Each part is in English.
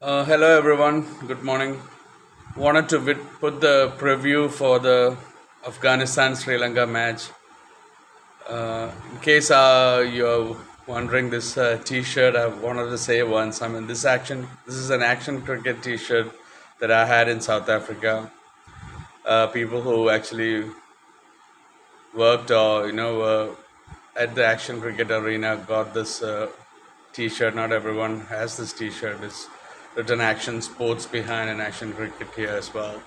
Hello everyone, good morning. Wanted to put the preview for the Afghanistan Sri Lanka match. In case you're wondering, this T-shirt I wanted to say once. I mean, this is an action cricket T-shirt that I had in South Africa. People who actually worked or at the action cricket arena got this T-shirt. Not everyone has this T-shirt. It's written action sports behind and action cricket here as well.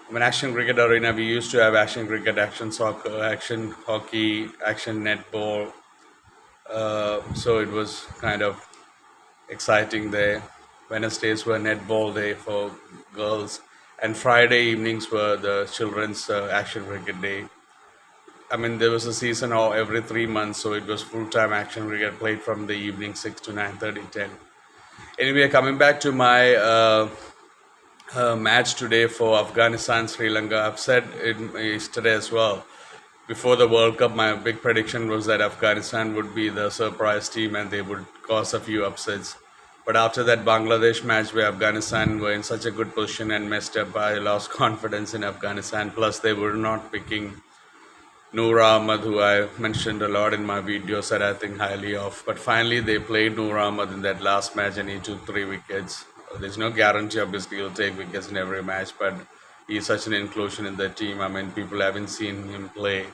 I mean, action cricket arena, we used to have action cricket, action soccer, action hockey, action netball. So it was kind of exciting there. Wednesdays were netball day for girls, and Friday evenings were the children's action cricket day. I mean, there was a season all every 3 months, so it was full-time action cricket played from the evening 6 to 9:30, 10. Anyway, coming back to my match today for Afghanistan Sri Lanka, I've said it yesterday as well. Before the World Cup, my big prediction was that Afghanistan would be the surprise team and they would cause a few upsets. But after that Bangladesh match where Afghanistan were in such a good position and messed up, I lost confidence in Afghanistan. Plus, they were not picking Noor Ahmad, who I mentioned a lot in my videos that I think highly of. But finally, they played Noor Ahmad in that last match and he took 3 wickets. There's no guarantee, obviously, he'll take wickets in every match, but he's such an inclusion in the team. I mean, people haven't seen him play.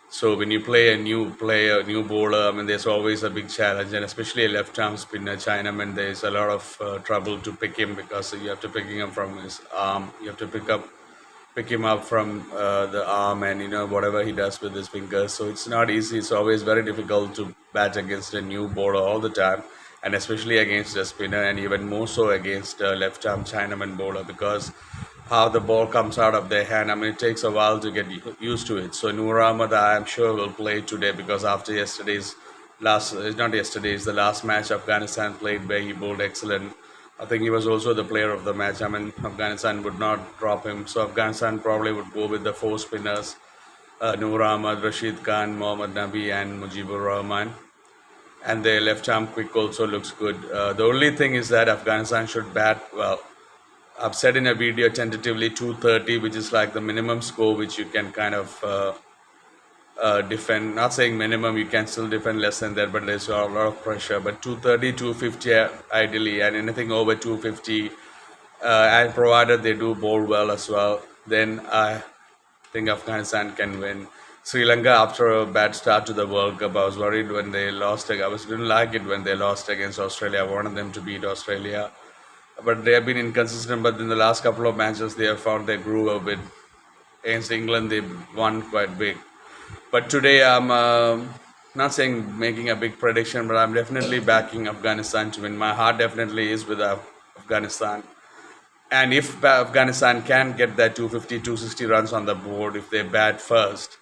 So when you play a new player, a new bowler, I mean, there's always a big challenge, and especially a left-arm spinner, Chinaman, there's a lot of trouble to pick him because you have to pick him from his arm. You have to pick him up from the arm and whatever he does with his fingers. So it's not easy. It's always very difficult to bat against a new bowler all the time, and especially against a spinner, and even more so against a left-arm Chinaman bowler, because how the ball comes out of their hand, I mean, it takes a while to get used to it. So Noor Ahmad, I'm sure, will play today because after the last match Afghanistan played where he bowled excellent. I think he was also the player of the match. I mean, Afghanistan would not drop him. So Afghanistan probably would go with the four spinners, Noor Ahmad, Rashid Khan, Mohammad Nabi and Mujibur Rahman. And their left arm quick also looks good. The only thing is that Afghanistan should bat well. I've said in a video tentatively 230, which is like the minimum score which you can kind of defend. Not saying minimum, you can still defend less than that, but there's a lot of pressure. But 230, 250 ideally, and anything over 250, and provided they do bowl well as well, then I think Afghanistan can win. Sri Lanka, after a bad start to the World Cup, I was worried when they lost. Didn't like it when they lost against Australia. I wanted them to beat Australia, but they have been inconsistent. But in the last couple of matches, they have found their groove a bit. Against England, they won quite big. But today, I'm not saying making a big prediction, but I'm definitely backing Afghanistan to win. My heart definitely is with Afghanistan. And if Afghanistan can get that 250, 260 runs on the board, if they bat first,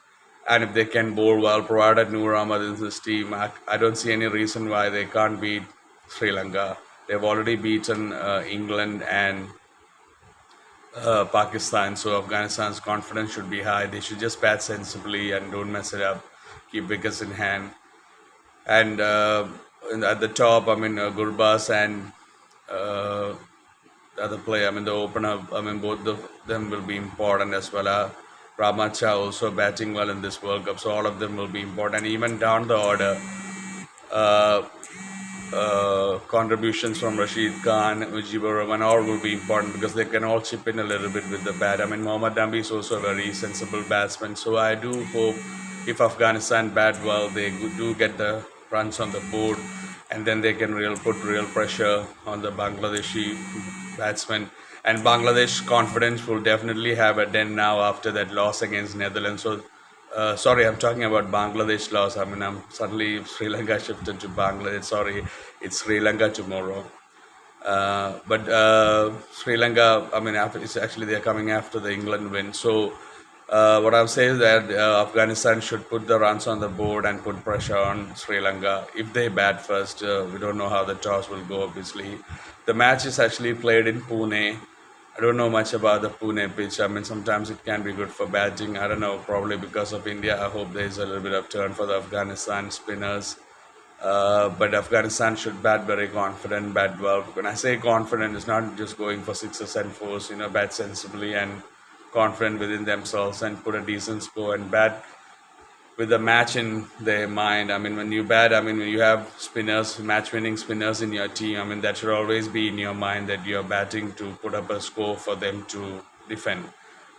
and if they can bowl well, provided Noor Ahmad is this team, I don't see any reason why they can't beat Sri Lanka. They've already beaten England and Pakistan, so Afghanistan's confidence should be high. They should just bat sensibly and don't mess it up, keep wickets in hand. And at the top, I mean, Gurbaz and the other player, I mean, the opener, I mean, both of them will be important as well. Ramacha also batting well in this World Cup, so all of them will be important. Even down the order, contributions from Rashid Khan, Mujibur Rahman, all will be important because they can all chip in a little bit with the bat. I mean, Mohammad Nabi is also a very sensible batsman, so I do hope if Afghanistan bat well, they do get the runs on the board, and then they can put real pressure on the Bangladeshi batsmen. And Bangladesh confidence will definitely have a dent now after that loss against Netherlands. So, sorry, I'm talking about Bangladesh loss. I mean, I'm suddenly Sri Lanka shifted to Bangladesh. Sorry, it's Sri Lanka tomorrow. But Sri Lanka, I mean, it's actually they're coming after the England win. So what I'm saying is that Afghanistan should put the runs on the board and put pressure on Sri Lanka. If they bat first, we don't know how the toss will go, obviously. The match is actually played in Pune. I don't know much about the Pune pitch. I mean, sometimes it can be good for batting. I don't know, probably because of India. I hope there's a little bit of turn for the Afghanistan spinners. But Afghanistan should bat very confident, bat well. When I say confident, it's not just going for sixes and fours, bat sensibly and confident within themselves and put a decent score and bat with a match in their mind. I mean, when you bat, I mean, when you have spinners, match winning spinners in your team, I mean, that should always be in your mind that you're batting to put up a score for them to defend.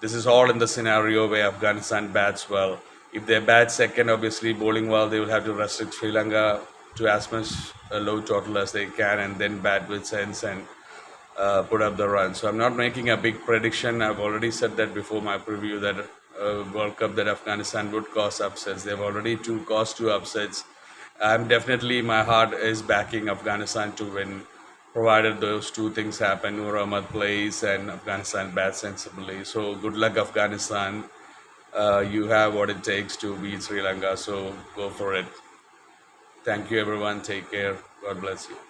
This is all in the scenario where Afghanistan bats well. If they bat second, obviously bowling well, they will have to restrict Sri Lanka to as much a low total as they can and then bat with sense and put up the run. So I'm not making a big prediction. I've already said that before my preview that World Cup that Afghanistan would cause upsets. They've already caused two upsets. I'm definitely, my heart is backing Afghanistan to win, provided those two things happen. Noor Ahmad plays and Afghanistan bats sensibly. So good luck, Afghanistan. You have what it takes to beat Sri Lanka. So go for it. Thank you, everyone. Take care. God bless you.